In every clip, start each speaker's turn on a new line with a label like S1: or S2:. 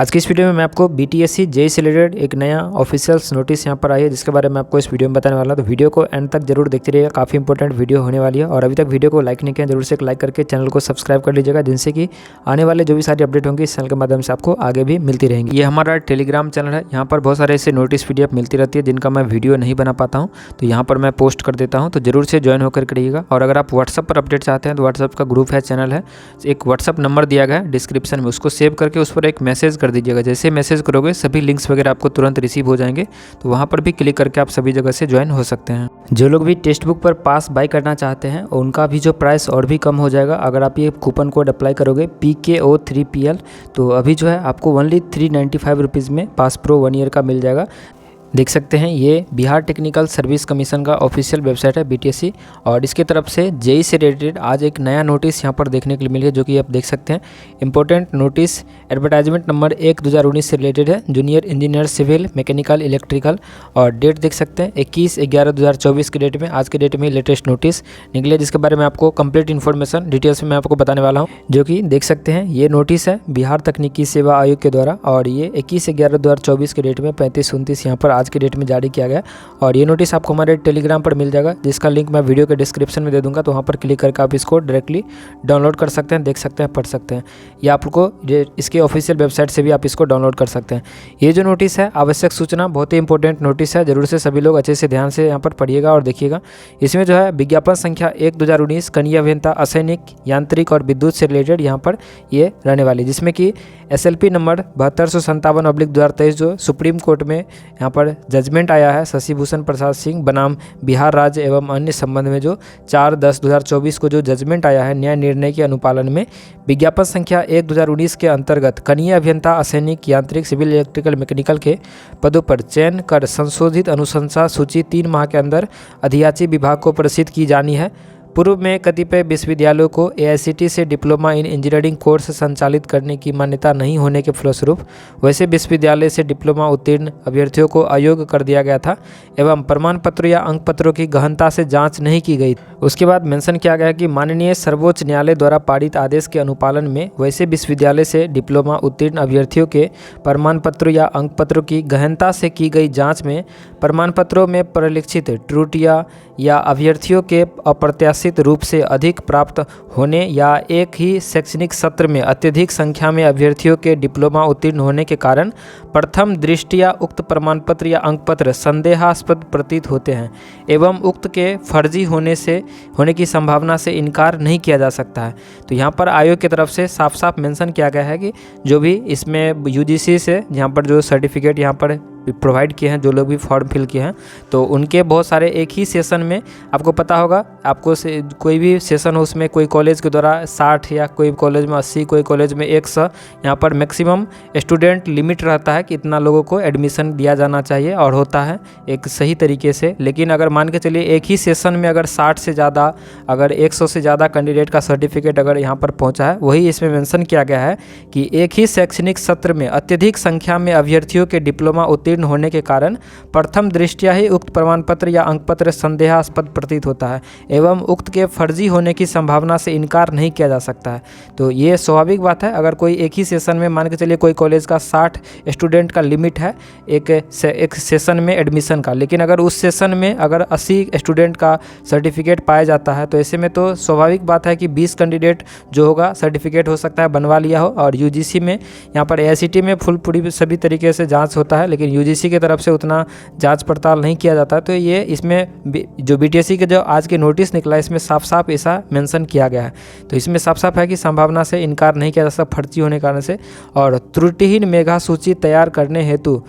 S1: आज की इस वीडियो में मैं आपको बीटीएससी जेईई से रिलेटेड एक नया ऑफिशियल्स नोटिस यहाँ पर आई है, जिसके बारे में आपको इस वीडियो में बताने वाला हूं। तो वीडियो को एंड तक जरूर देखते रहिएगा, काफ़ी इंपॉर्टेंट वीडियो होने वाली है। और अभी तक वीडियो को लाइक नहीं किया, जरूर से एक लाइक करके चैनल को सब्सक्राइब कर लीजिएगा, जिनसे कि आने वाले जो भी सारी अपडेट होंगी इस चैनल के माध्यम से आपको आगे भी मिलती रहेंगी। ये हमारा टेलीग्राम चैनल है, यहाँ पर बहुत सारे ऐसे नोटिस PDF मिलती रहती है जिनका मैं वीडियो नहीं बना पाता हूँ, तो यहाँ पर मैं पोस्ट कर देता हूँ, तो जरूर से ज्वाइन होकर करिएगा। और अगर आप व्हाट्सअप पर अपडेट चाहते हैं तो व्हाट्सअप का ग्रुप है, चैनल है, एक व्हाट्सअप नंबर दिया गया है डिस्क्रिप्शन में, उसको सेव करके उस पर एक मैसेज कर दीजिएगा। जैसे मैसेज करोगे सभी लिंक्स वगैरह आपको तुरंत रिसीव हो जाएंगे, तो वहाँ पर भी क्लिक करके आप सभी जगह से ज्वाइन हो सकते हैं। जो लोग भी टेक्स्ट बुक पर पास बाय करना चाहते हैं उनका भी जो प्राइस और भी कम हो जाएगा अगर आप ये कूपन कोड अप्लाई करोगे PKO3PL, तो अभी जो है आपको ओनली 395 रुपीज़ में पास प्रो 1 ईयर का मिल जाएगा। देख सकते हैं ये बिहार टेक्निकल सर्विस कमीशन का ऑफिशियल वेबसाइट है BTSC, और इसके तरफ से जेईई से रिलेटेड आज एक नया नोटिस यहाँ पर देखने के लिए मिली है, जो कि आप देख सकते हैं। इंपॉर्टेंट नोटिस एडवर्टाइजमेंट नंबर 1/2019 से रिलेटेड है, junior engineer civil mechanical electrical, और डेट देख सकते हैं 21/11/2024 की डेट में, आज के डेट में लेटेस्ट नोटिस निकले, जिसके बारे में आपको कंप्लीट इन्फॉर्मेशन डिटेल्स में मैं आपको बताने वाला हूँ। जो कि देख सकते हैं ये नोटिस है बिहार तकनीकी सेवा आयोग के द्वारा, और ये 21/11/2024 के डेट में 35-29 यहाँ पर आज की डेट में जारी किया गया। और ये नोटिस आपको हमारे टेलीग्राम पर मिल जाएगा, जिसका लिंक मैं वीडियो के डिस्क्रिप्शन में दे दूंगा, तो वहाँ पर क्लिक करके आप इसको डायरेक्टली डाउनलोड कर सकते हैं, देख सकते हैं, पढ़ सकते हैं, या आपको इसके ऑफिशियल वेबसाइट से भी आप इसको डाउनलोड कर सकते हैं। ये जो नोटिस है आवश्यक सूचना, बहुत ही इंपॉर्टेंट नोटिस है, जरूर से सभी लोग अच्छे से ध्यान से यहाँ पर पढ़िएगा और देखिएगा। इसमें जो है विज्ञापन संख्या 1/2019 कनीय अभियंता असैनिक यांत्रिक और विद्युत से रिलेटेड यहाँ पर ये रहने वाली, जिसमें कि SLP नंबर 7257/2023 जो सुप्रीम कोर्ट में यहाँ पर जजमेंट आया है शशि भूषण प्रसाद सिंह बनाम बिहार राज्य एवं अन्य संबंध में, जो 4/10/2024 को जो जजमेंट आया है न्याय निर्णय के अनुपालन में विज्ञापन संख्या 1/2019 के अंतर्गत कनीय अभियंता असैनिक यांत्रिक सिविल इलेक्ट्रिकल मैकेनिकल के पदों पर चयन कर संशोधित अनुशंसा सूची 3 माह के अंदर अधियाची विभाग को प्रसिद्ध की जानी है। पूर्व में कतिपय विश्वविद्यालयों को AICTE से डिप्लोमा इन इंजीनियरिंग कोर्स संचालित करने की मान्यता नहीं होने के फलस्वरूप वैसे विश्वविद्यालय से डिप्लोमा उत्तीर्ण अभ्यर्थियों को अयोग्य कर दिया गया था एवं प्रमाण पत्रों या अंक पत्रों की गहनता से जांच नहीं की गई। उसके बाद मेंशन किया गया कि माननीय सर्वोच्च न्यायालय द्वारा पारित आदेश के अनुपालन में वैसे विश्वविद्यालय से डिप्लोमा उत्तीर्ण अभ्यर्थियों के प्रमाण पत्रों या अंक पत्रों की गहनता से की गई जाँच में प्रमाण पत्रों में परिलक्षित त्रुटियाँ या अभ्यर्थियों के अप्रत्याशित रूप से अधिक प्राप्त होने या एक ही शैक्षणिक सत्र में अत्यधिक संख्या में अभ्यर्थियों के डिप्लोमा उत्तीर्ण होने के कारण प्रथम दृष्टया उक्त प्रमाण पत्र या अंक पत्र संदेहास्पद प्रतीत होते हैं एवं उक्त के फर्जी होने की संभावना से इनकार नहीं किया जा सकता है। तो यहाँ पर आयोग की तरफ से साफ साफ मेंशन किया गया है कि जो भी इसमें UGC से यहाँ पर जो सर्टिफिकेट यहाँ पर प्रोवाइड किए हैं, जो लोग भी फॉर्म फिल किए हैं, तो उनके बहुत सारे एक ही सेशन में, आपको पता होगा, आपको कोई भी सेशन हो उसमें कोई कॉलेज के द्वारा 60 या कोई कॉलेज में 80, कोई कॉलेज में 100 यहाँ पर मैक्सिमम स्टूडेंट लिमिट रहता है कि इतना लोगों को एडमिशन दिया जाना चाहिए, और होता है एक सही तरीके से। लेकिन अगर मान के चलिए एक ही सेशन में अगर 60 से ज़्यादा, अगर 100 से ज़्यादा कैंडिडेट का सर्टिफिकेट अगर यहाँ पर पहुँचा है, वही इसमें मेंशन किया गया है कि एक ही शैक्षणिक सत्र में अत्यधिक संख्या में अभ्यर्थियों के डिप्लोमा उत्तीर्ण होने के कारण प्रथम दृष्टया ही उक्त प्रमाण पत्र या अंक पत्र संदेहास्पद प्रतीत होता है एवं उक्त के फर्जी होने की संभावना से इनकार नहीं किया जा सकता है। तो ये स्वाभाविक बात है, अगर कोई एक ही सेशन में, मान के चलिए कोई कॉलेज का 60 स्टूडेंट का लिमिट है एक सेशन में एडमिशन का, लेकिन अगर उस सेशन में अगर 80 स्टूडेंट का सर्टिफिकेट पाया जाता है, तो ऐसे में तो स्वाभाविक बात है कि 20 कैंडिडेट जो होगा सर्टिफिकेट हो सकता है बनवा लिया हो, और UGC में यहाँ पर AICTE में पूरी सभी तरीके से जाँच होता है, लेकिन UGC की तरफ से उतना जांच पड़ताल नहीं किया जाता। तो ये इसमें जो BTSC के जो आज के नोटिस निकला, इसमें साफ साफ ऐसा मेंशन किया गया है। तो इसमें साफ साफ है कि संभावना से इनकार नहीं किया जा सकता फर्जी होने के कारण से। और त्रुटिहीन मेधा सूची तैयार करने हेतु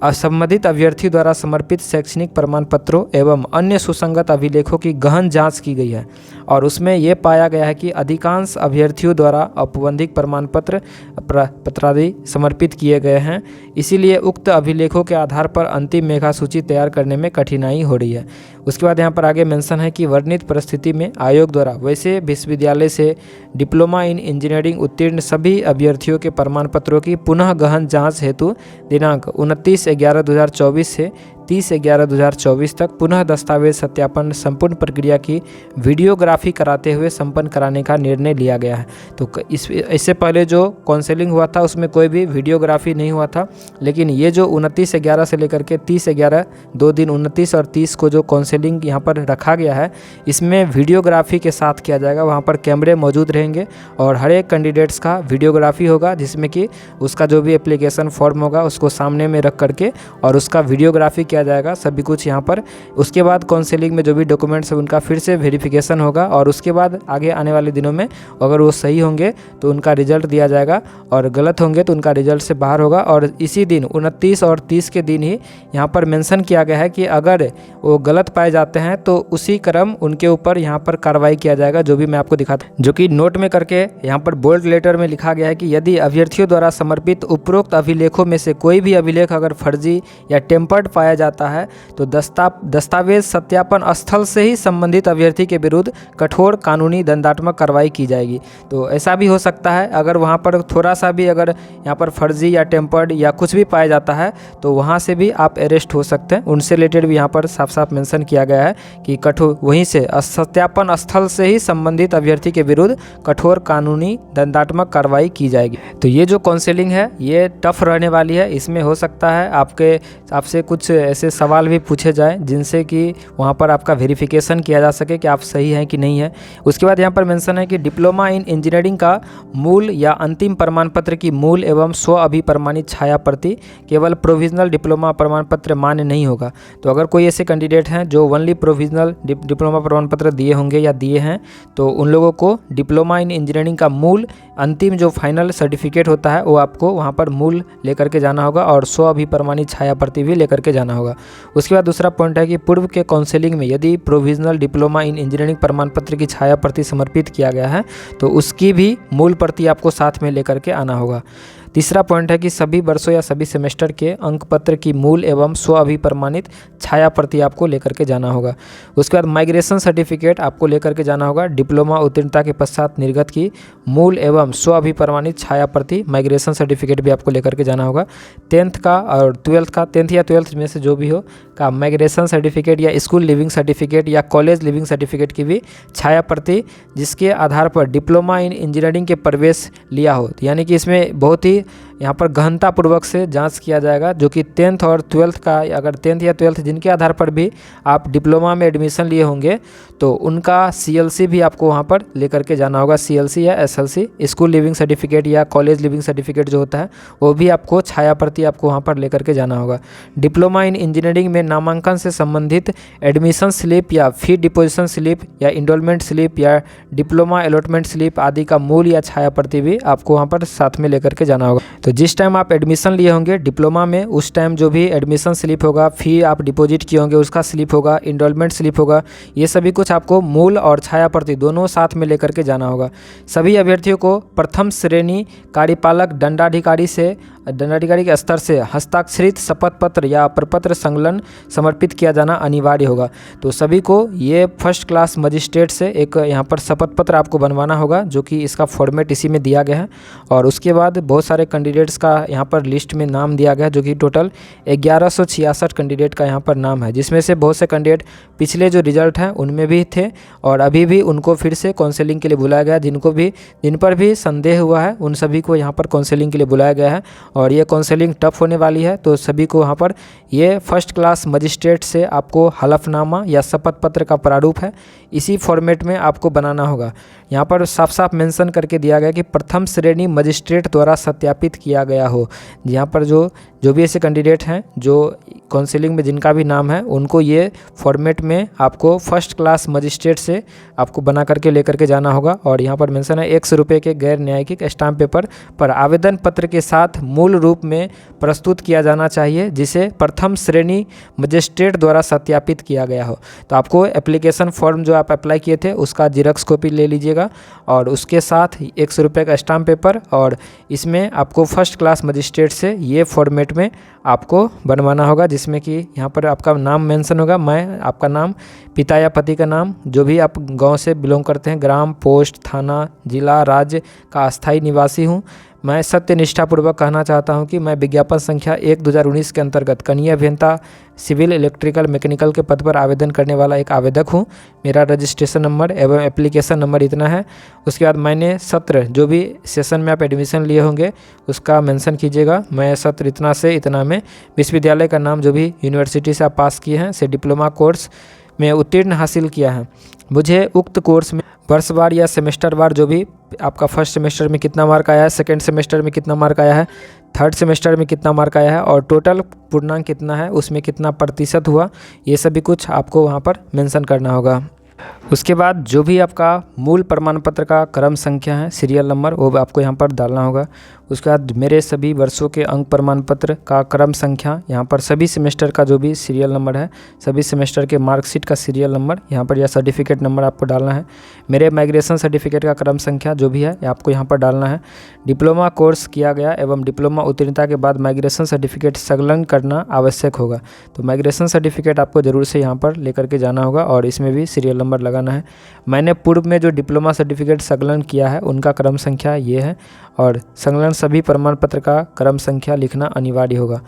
S1: संबंधित अभ्यर्थी द्वारा समर्पित शैक्षणिक प्रमाण पत्रों एवं अन्य सुसंगत अभिलेखों की गहन जांच की गई है, और उसमें यह पाया गया है कि अधिकांश अभ्यर्थियों द्वारा औपबंधिक प्रमाण पत्रादि समर्पित किए गए हैं, इसीलिए उक्त अभिलेखों के आधार पर अंतिम मेधा सूची तैयार करने में कठिनाई हो रही है। उसके बाद यहाँ पर आगे मेंशन है कि वर्णित परिस्थिति में आयोग द्वारा वैसे विश्वविद्यालय से डिप्लोमा इन इंजीनियरिंग उत्तीर्ण सभी अभ्यर्थियों के प्रमाण पत्रों की पुनः गहन जाँच हेतु दिनांक 29/11/2024 से 30/11/2024 तक पुनः दस्तावेज सत्यापन संपूर्ण प्रक्रिया की वीडियोग्राफी कराते हुए संपन्न कराने का निर्णय लिया गया है। तो इससे पहले जो काउंसलिंग हुआ था उसमें कोई भी वीडियोग्राफी नहीं हुआ था, लेकिन ये जो 29/11 से लेकर के 30/11 2 दिन 29 और 30 को जो काउंसलिंग यहाँ पर रखा गया है, इसमें वीडियोग्राफी के साथ किया जाएगा। वहाँ पर कैमरे मौजूद रहेंगे और हर एक कैंडिडेट्स का वीडियोग्राफी होगा, जिसमें कि उसका जो भी एप्लीकेशन फॉर्म होगा उसको सामने में रख करके और उसका वीडियोग्राफी किया जाएगा, सभी कुछ यहाँ पर। उसके बाद काउंसलिंग में जो भी डॉक्यूमेंट्स है उनका फिर से वेरिफिकेशन होगा और उसके बाद आगे आने वाले दिनों में अगर वो सही होंगे तो उनका रिजल्ट दिया जाएगा और गलत होंगे तो उनका रिजल्ट से बाहर होगा। और इसी दिन 29 और 30 के दिन ही यहाँ पर मेंशन किया गया है कि अगर वो गलत पाए जाते हैं तो उसी क्रम उनके ऊपर यहाँ पर कार्रवाई किया जाएगा, जो भी मैं आपको दिखाता हूँ, जो कि नोट में करके यहाँ पर बोल्ड लेटर में लिखा गया है कि यदि अभ्यर्थियों द्वारा समर्पित उपरोक्त अभिलेखों में से कोई भी अभिलेख अगर फर्जी या टेम्पर्ड पाया जाता है तो दस्तावेज सत्यापन स्थल से ही संबंधित अभ्यर्थी के विरुद्ध कठोर कानूनी दंडात्मक कार्रवाई की जाएगी। तो ऐसा भी हो सकता है अगर वहाँ पर थोड़ा सा भी अगर यहाँ पर फर्जी या टेम्पर्ड या कुछ भी पाया जाता है तो वहाँ से भी आप अरेस्ट हो सकते हैं। उनसे रिलेटेड भी यहाँ पर साफ साफ मेंशन किया गया है कि कठोर वहीं से सत्यापन स्थल से ही संबंधित अभ्यर्थी के विरुद्ध कठोर कानूनी दंडात्मक कार्रवाई की जाएगी। तो ये जो काउंसलिंग है ये टफ रहने वाली है। इसमें हो सकता है आपसे कुछ ऐसे सवाल भी पूछे जाए जिनसे कि वहाँ पर आपका वेरिफिकेशन किया जा सके कि आप सही हैं कि नहीं है। उसके बाद यहाँ पर मेंशन है कि डिप्लोमा इन इंजीनियरिंग का मूल या अंतिम प्रमाण पत्र की मूल एवं स्व अभिप्रमाणित छाया प्रति केवल प्रोविजनल डिप्लोमा प्रमाण पत्र मान्य नहीं होगा। तो अगर कोई ऐसे कैंडिडेट हैं जो ओनली प्रोविजनल डिप्लोमा प्रमाण पत्र दिए होंगे या दिए हैं तो उन लोगों को डिप्लोमा इन इंजीनियरिंग का मूल अंतिम जो फाइनल सर्टिफिकेट होता है वो आपको वहाँ पर मूल लेकर के जाना होगा और स्व अभिप्रमाणित छाया प्रति भी लेकर के जाना होगा। उसके बाद दूसरा पॉइंट है कि पूर्व के काउंसलिंग में यदि प्रोविजनल डिप्लोमा इन इंजीनियरिंग प्रमाण पत्र की छाया प्रति समर्पित किया गया है तो उसकी भी मूल प्रति आपको साथ में लेकर के आना होगा। तीसरा पॉइंट है कि सभी वर्षों या सभी सेमेस्टर के अंक पत्र की मूल एवं स्व अभिप्रमाणित छाया प्रति आपको लेकर के जाना होगा। उसके बाद माइग्रेशन सर्टिफिकेट आपको लेकर के जाना होगा। डिप्लोमा उत्तीर्णता के पश्चात निर्गत की मूल एवं स्व अभिप्रमाणित छाया प्रति माइग्रेशन सर्टिफिकेट भी आपको लेकर के जाना होगा। 10th का और 12th का 10th या 12th में से जो भी हो का माइग्रेशन सर्टिफिकेट या स्कूल लिविंग सर्टिफिकेट या कॉलेज लिविंग सर्टिफिकेट की भी छाया प्रति जिसके आधार पर डिप्लोमा इन इंजीनियरिंग के प्रवेश लिया हो, यानी कि इसमें बहुत ही यहाँ पर गहनतापूर्वक से जांच किया जाएगा, जो कि 10th और 12th का अगर 10th या 12th जिनके आधार पर भी आप डिप्लोमा में एडमिशन लिए होंगे तो उनका CLC भी आपको वहाँ पर लेकर के जाना होगा। CLC या SLC स्कूल लिविंग सर्टिफिकेट या कॉलेज लिविंग सर्टिफिकेट जो होता है वो भी आपको छाया प्रति आपको वहाँ पर लेकर के जाना होगा। डिप्लोमा इन इंजीनियरिंग में नामांकन से संबंधित एडमिशन स्लिप या फी डिपोजिशन स्लिप या इंडोलमेंट स्लिप या डिप्लोमा अलॉटमेंट स्लिप आदि का मूल या छाया प्रति भी आपको वहाँ पर साथ में लेकर के जाना होगा। तो जिस टाइम आप एडमिशन लिए होंगे डिप्लोमा में उस टाइम जो भी एडमिशन स्लिप होगा, फ़ी आप डिपॉजिट किए होंगे उसका स्लिप होगा, इंडोलमेंट स्लिप होगा, ये सभी कुछ आपको मूल और छाया प्रति दोनों साथ में लेकर के जाना होगा। सभी अभ्यर्थियों को प्रथम श्रेणी कार्यपालक दंडाधिकारी के स्तर से हस्ताक्षरित शपथ पत्र या प्रपत्र संकलन समर्पित किया जाना अनिवार्य होगा। तो सभी को ये फर्स्ट क्लास मजिस्ट्रेट से एक यहाँ पर शपथ पत्र आपको बनवाना होगा, जो कि इसका फॉर्मेट इसी में दिया गया है। और उसके बाद बहुत सारे कैंडिडेट्स का यहाँ पर लिस्ट में नाम दिया गया है, जो कि टोटल 1166 कैंडिडेट का यहाँ पर नाम है, जिसमें से बहुत से कैंडिडेट पिछले जो रिजल्ट हैं उनमें भी थे और अभी भी उनको फिर से काउंसलिंग के लिए बुलाया गया। जिन पर भी संदेह हुआ है उन सभी को यहाँ पर काउंसलिंग के लिए बुलाया गया है और ये काउंसलिंग टफ होने वाली है। तो सभी को यहाँ पर ये फर्स्ट क्लास मजिस्ट्रेट से आपको हलफनामा या शपथ पत्र का प्रारूप है, इसी फॉर्मेट में आपको बनाना होगा। यहाँ पर साफ साफ मेंशन करके दिया गया कि प्रथम श्रेणी मजिस्ट्रेट द्वारा सत्यापित किया गया हो। यहाँ पर जो भी ऐसे कैंडिडेट हैं जो काउंसलिंग में जिनका भी नाम है उनको ये फॉर्मेट में आपको फर्स्ट क्लास मजिस्ट्रेट से आपको बना करके लेकर के जाना होगा। और यहाँ पर मेंशन है 100 रुपये के गैर न्यायिक स्टाम्प पेपर पर आवेदन पत्र के साथ मूल रूप में प्रस्तुत किया जाना चाहिए, जिसे प्रथम श्रेणी मजिस्ट्रेट द्वारा सत्यापित किया गया हो। तो आपको एप्लीकेशन फॉर्म जो आप अप्लाई किए थे उसका जेरॉक्स कॉपी ले लीजिएगा और उसके साथ 100 रुपये का स्टाम्प पेपर, और इसमें आपको फर्स्ट क्लास मजिस्ट्रेट से ये फॉर्मेट में आपको बनवाना होगा, जिसमें कि यहाँ पर आपका नाम मेंशन होगा। मैं आपका नाम, पिता या पति का नाम, जो भी आप गांव से बिलोंग करते हैं, ग्राम, पोस्ट, थाना, जिला, राज्य का अस्थायी निवासी हूँ। मैं सत्य निष्ठापूर्वक कहना चाहता हूं कि मैं विज्ञापन संख्या 1/2019 के अंतर्गत कनीय अभियंता सिविल इलेक्ट्रिकल मैकेनिकल के पद पर आवेदन करने वाला एक आवेदक हूं। मेरा रजिस्ट्रेशन नंबर एवं एप्लीकेशन नंबर इतना है। उसके बाद मैंने सत्र जो भी सेशन में आप एडमिशन लिए होंगे उसका मेंशन कीजिएगा। मैं सत्र इतना से इतना में विश्वविद्यालय का नाम जो भी यूनिवर्सिटी से आप पास किए हैं से डिप्लोमा कोर्स में उत्तीर्ण हासिल किया है। मुझे उक्त कोर्स में वर्षवार या सेमेस्टरवार जो भी आपका फर्स्ट सेमेस्टर में कितना मार्क आया है, सेकंड सेमेस्टर में कितना मार्क आया है, थर्ड सेमेस्टर में कितना मार्क आया है और टोटल पूर्णांक कितना है, उसमें कितना प्रतिशत हुआ, ये सभी कुछ आपको वहाँ पर मेंशन करना होगा। उसके बाद जो भी आपका मूल प्रमाण पत्र का क्रम संख्या है, सीरियल नंबर, वो आपको यहाँ पर डालना होगा। उसके बाद मेरे सभी वर्षों के अंक प्रमाण पत्र का क्रम संख्या, यहाँ पर सभी सेमेस्टर का जो भी सीरियल नंबर है, सभी सेमेस्टर के मार्कशीट का सीरियल नंबर यहाँ पर या सर्टिफिकेट नंबर आपको डालना है। मेरे माइग्रेशन सर्टिफिकेट का क्रम संख्या जो भी है आपको यहाँ पर डालना है। डिप्लोमा कोर्स किया गया एवं डिप्लोमा उत्तीर्णता के बाद माइग्रेशन सर्टिफिकेट संलग्न करना आवश्यक होगा, तो माइग्रेशन सर्टिफिकेट आपको ज़रूर से यहाँ पर लेकर के जाना होगा और इसमें भी सीरियल नंबर लगाना है। मैंने पूर्व में जो डिप्लोमा सर्टिफिकेट संलग्न किया है उनका क्रम संख्या ये है और संलग्न सभी प्रमाण पत्र का क्रम संख्या लिखना अनिवार्य होगा।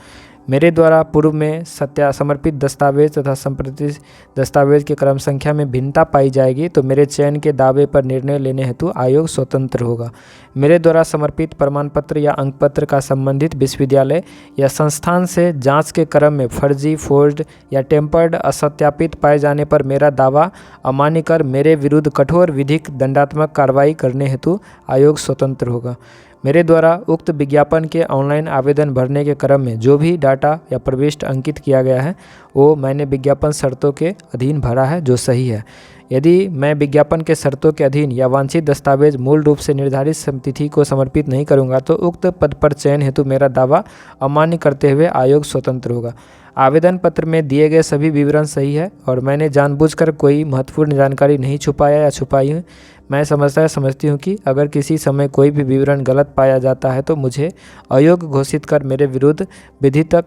S1: मेरे द्वारा पूर्व में समर्पित दस्तावेज तथा संप्रति दस्तावेज के क्रम संख्या में भिन्नता पाई जाएगी तो मेरे चयन के दावे पर निर्णय लेने हेतु आयोग स्वतंत्र होगा। मेरे द्वारा समर्पित प्रमाण पत्र या अंक पत्र का संबंधित विश्वविद्यालय या संस्थान से जांच के क्रम में फर्जी, फोर्ज्ड या टेम्पर्ड असत्यापित पाए जाने पर मेरा दावा अमान्य कर मेरे विरुद्ध कठोर विधिक दंडात्मक कार्रवाई करने हेतु आयोग स्वतंत्र होगा। मेरे द्वारा उक्त विज्ञापन के ऑनलाइन आवेदन भरने के क्रम में जो भी डाटा या प्रविष्ट अंकित किया गया है वो मैंने विज्ञापन शर्तों के अधीन भरा है जो सही है। यदि मैं विज्ञापन के शर्तों के अधीन या वांछित दस्तावेज मूल रूप से निर्धारित तिथि को समर्पित नहीं करूंगा तो उक्त पद पर चयन हेतु मेरा दावा अमान्य करते हुए आयोग स्वतंत्र होगा। आवेदन पत्र में दिए गए सभी विवरण सही है और मैंने जानबूझकर कोई महत्वपूर्ण जानकारी नहीं छुपाया या छुपाई है। मैं समझती हूँ कि अगर किसी समय कोई भी विवरण गलत पाया जाता है तो मुझे अयोग्य घोषित कर मेरे विरुद्ध विधि तक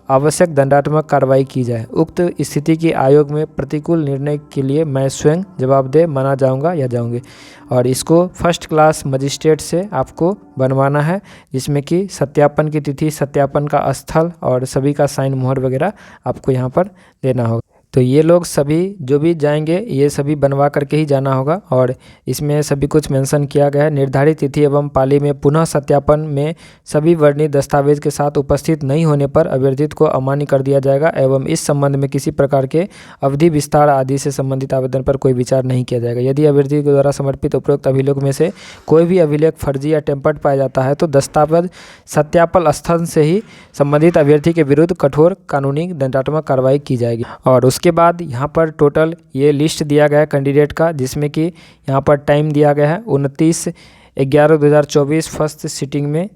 S1: आवश्यक दंडात्मक कार्रवाई की जाए। उक्त स्थिति की आयोग में प्रतिकूल निर्णय के लिए मैं स्वयं जवाबदेह माना जाऊंगा या जाऊंगी और इसको फर्स्ट क्लास मजिस्ट्रेट से आपको बनवाना है, जिसमें कि सत्यापन की तिथि, सत्यापन का स्थल और सभी का साइन मोहर वगैरह आपको यहाँ पर देना होगा। तो ये लोग सभी जो भी जाएंगे ये सभी बनवा करके ही जाना होगा और इसमें सभी कुछ मेंशन किया गया है। निर्धारित तिथि एवं पाली में पुनः सत्यापन में सभी वर्णित दस्तावेज के साथ उपस्थित नहीं होने पर अभ्यर्थित को अमान्य कर दिया जाएगा एवं इस संबंध में किसी प्रकार के अवधि विस्तार आदि से संबंधित आवेदन पर कोई विचार नहीं किया जाएगा। यदि अभ्यर्थी के द्वारा समर्पित उपरोक्त अभिलेख में से कोई भी अभिलेख फर्जी या टेम्पर्ड पाया जाता है तो दस्तावेज सत्यापन स्थल से ही संबंधित अभ्यर्थी के विरुद्ध कठोर कानूनी दंडात्मक कार्रवाई की जाएगी। और उसके बाद यहाँ पर टोटल ये लिस्ट दिया गया है कैंडिडेट का, जिसमें कि यहाँ पर टाइम दिया गया है 29/11/2024 फर्स्ट सिटिंग में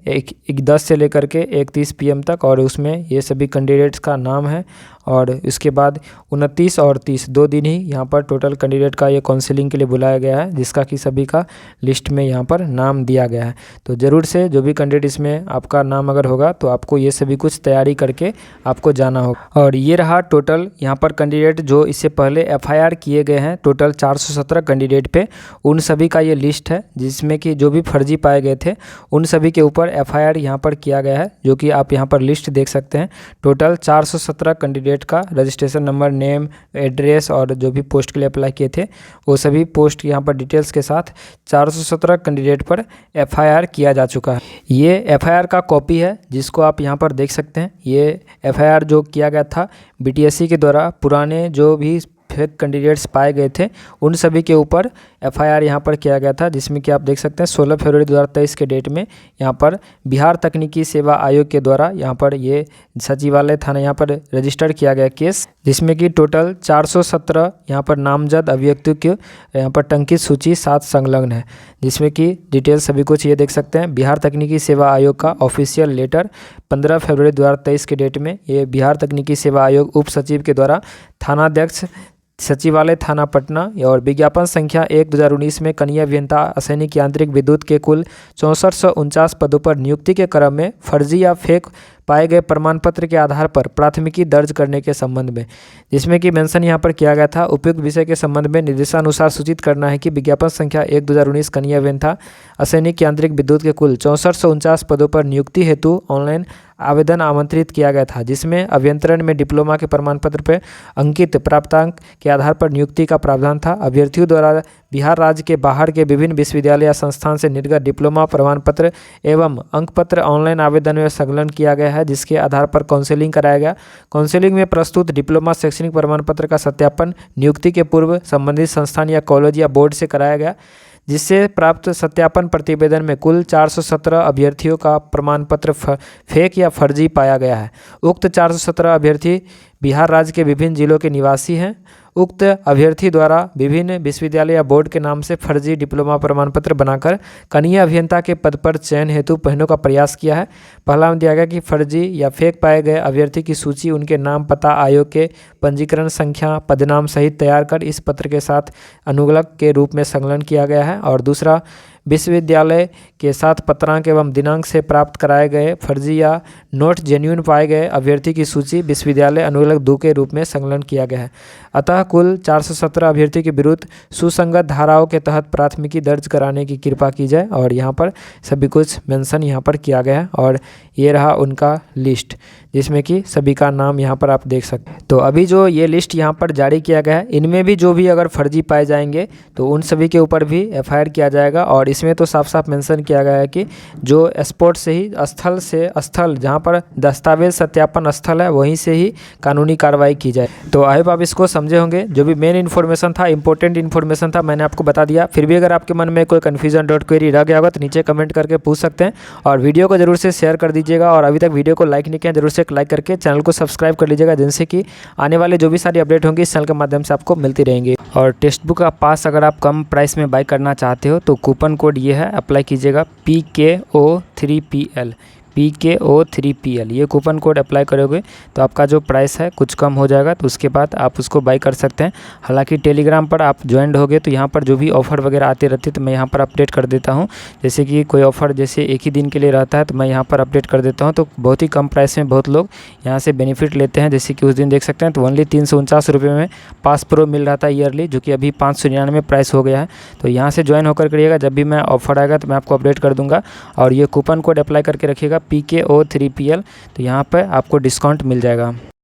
S1: 10 से लेकर के 31 PM तक और उसमें ये सभी कैंडिडेट्स का नाम है। और इसके बाद 29 और 30 2 दिन ही यहाँ पर टोटल कैंडिडेट का ये काउंसलिंग के लिए बुलाया गया है, जिसका कि सभी का लिस्ट में यहाँ पर नाम दिया गया है। तो ज़रूर से जो भी कैंडिडेट इसमें आपका नाम अगर होगा तो आपको ये सभी कुछ तैयारी करके आपको जाना होगा। और ये रहा टोटल यहाँ पर कैंडिडेट जो इससे पहले FIR किए गए हैं, टोटल 417 कैंडिडेट पे उन सभी का ये लिस्ट है, जिसमें कि जो भी फर्जी पाए गए थे उन सभी के ऊपर FIR यहाँ पर किया गया है, जो कि आप यहाँ पर लिस्ट देख सकते हैं। टोटल 417 कैंडिडेट का रजिस्ट्रेशन नंबर, नेम, एड्रेस और जो भी पोस्ट के लिए अप्लाई किए थे वो सभी पोस्ट यहाँ पर डिटेल्स के साथ 417 कैंडिडेट पर FIR किया जा चुका है। ये FIR का कॉपी है जिसको आप यहाँ पर देख सकते हैं। ये FIR जो किया गया था BTSC के द्वारा पुराने जो भी फेक कैंडिडेट्स पाए गए थे उन सभी के ऊपर FIR यहाँ पर किया गया था, जिसमें कि आप देख सकते हैं 16 फरवरी 2023 के डेट में यहाँ पर बिहार तकनीकी सेवा आयोग के द्वारा यहाँ पर ये सचिवालय थाना यहाँ पर रजिस्टर किया गया केस, जिसमें कि टोटल 417 यहाँ पर नामजद अभियुक्तों की यहाँ पर टंकित सूची 7 संलग्न है, जिसमें कि डिटेल सभी कुछ ये देख सकते हैं। बिहार तकनीकी सेवा आयोग का ऑफिशियल लेटर 15 फरवरी 2023 के डेट में ये बिहार तकनीकी सेवा आयोग उप सचिव के द्वारा थानाध्यक्ष सचिवालय थाना पटना और विज्ञापन संख्या 1/2019 में कनीय अभियंता असैनिक यांत्रिक विद्युत के कुल 6449 पदों पर नियुक्ति के क्रम में फर्जी या फेक पाए गए प्रमाण पत्र के आधार पर प्राथमिकी दर्ज करने के संबंध में, जिसमें कि मेंशन यहाँ पर किया गया था उपयुक्त विषय के संबंध में निर्देशानुसार सूचित करना है कि विज्ञापन संख्या 1/2019 कनीय अभियंता असैनिक यांत्रिक विद्युत के कुल 6449 पदों पर नियुक्ति हेतु ऑनलाइन आवेदन आमंत्रित किया गया था, जिसमें अभियंत्रण में डिप्लोमा के प्रमाण पत्र पर अंकित प्राप्तांक के आधार पर नियुक्ति का प्रावधान था। अभ्यर्थियों द्वारा बिहार राज्य के बाहर के विभिन्न विश्वविद्यालय या संस्थान से निर्गत डिप्लोमा प्रमाण पत्र एवं अंक पत्र ऑनलाइन आवेदन में संकलन किया गया है, जिसके आधार पर काउंसलिंग कराया गया। काउंसलिंग में प्रस्तुत डिप्लोमा शैक्षणिक प्रमाण पत्र का सत्यापन नियुक्ति के पूर्व संबंधित संस्थान या कॉलेज या बोर्ड से कराया गया, जिससे प्राप्त सत्यापन प्रतिवेदन में कुल 417 अभ्यर्थियों का प्रमाण पत्र फेक या फर्जी पाया गया है। उक्त 417 अभ्यर्थी बिहार राज्य के विभिन्न जिलों के निवासी हैं। उक्त अभ्यर्थी द्वारा विभिन्न विश्वविद्यालय या बोर्ड के नाम से फर्जी डिप्लोमा प्रमाण पत्र बनाकर कनीय अभियंता के पद पर चयन हेतु पहनने का प्रयास किया है। पहला में दिया गया कि फर्जी या फेक पाए गए अभ्यर्थी की सूची उनके नाम, पता, आयोग के पंजीकरण संख्या, पदनाम सहित तैयार कर इस पत्र के साथ अनुगलक के रूप में संकलन किया गया है। और दूसरा, विश्वविद्यालय के साथ पत्रांक एवं दिनांक से प्राप्त कराए गए फर्जी या नोट जेन्युइन पाए गए अभ्यर्थी की सूची विश्वविद्यालय अनुगलक 2 के रूप में संकलन किया गया है। अतः कुल 417 अभ्यर्थी के विरुद्ध सुसंगत धाराओं के तहत प्राथमिकी दर्ज कराने की कृपा की जाए। और यहाँ पर सभी कुछ मेंशन यहाँ पर किया गया है और ये रहा उनका लिस्ट, जिसमें कि सभी का नाम यहाँ पर आप देख सकते हैं। तो अभी जो ये लिस्ट यहाँ पर जारी किया गया है, इनमें भी जो भी अगर फर्जी पाए जाएंगे तो उन सभी के ऊपर भी FIR किया जाएगा। और इसमें तो साफ साफ मेंशन किया गया है कि जो स्पॉट से ही स्थल जहाँ पर दस्तावेज सत्यापन स्थल है वहीं से ही कानूनी कार्रवाई की जाए। तो आई होप आप इसको समझे होंगे। जो भी मेन इन्फॉर्मेशन था, इंपॉर्टेंट इन्फॉर्मेशन था, मैंने आपको बता दिया। फिर भी अगर आपके मन में कोई कन्फ्यूजन डॉट क्वेरी रह गया होगा तो नीचे कमेंट करके पूछ सकते हैं। और वीडियो को जरूर से शेयर कर दीजिएगा। और अभी तक वीडियो को लाइक नहीं किया जरूर से लाइक करके चैनल को सब्सक्राइब कर लीजिएगा, जिनसे कि आने वाले जो भी सारी अपडेट होंगी इस चैनल के माध्यम से आपको मिलती रहेंगी। और टेक्स्ट बुक का पास अगर आप कम प्राइस में बाय करना चाहते हो तो कूपन कोड ये है, अप्लाई कीजिएगा PKO3PL PKO3PL। ये कूपन कोड अप्लाई करोगे तो आपका जो प्राइस है कुछ कम हो जाएगा, तो उसके बाद आप उसको बाई कर सकते हैं। हालांकि टेलीग्राम पर आप ज्वाइंट होगे तो यहाँ पर जो भी ऑफ़र वगैरह आते रहते तो मैं यहाँ पर अपडेट कर देता हूँ। जैसे कि कोई ऑफ़र जैसे एक ही दिन के लिए रहता है तो मैं यहाँ पर अपडेट कर देता हूँ, तो बहुत ही कम प्राइस में बहुत लोग यहाँ से बेनिफिट लेते हैं। जैसे कि उस दिन देख सकते हैं तो ओनली 349 रुपये में पास प्रो मिल रहा था ईयरली, जो कि अभी 599 प्राइस हो गया है। तो यहाँ से ज्वाइन होकर करिएगा, जब भी मैं ऑफ़र आएगा तो मैं आपको अपडेट कर दूँगा। और ये कूपन कोड अप्लाई करके रखिएगा PKO3PL, तो यहाँ पर आपको डिस्काउंट मिल जाएगा।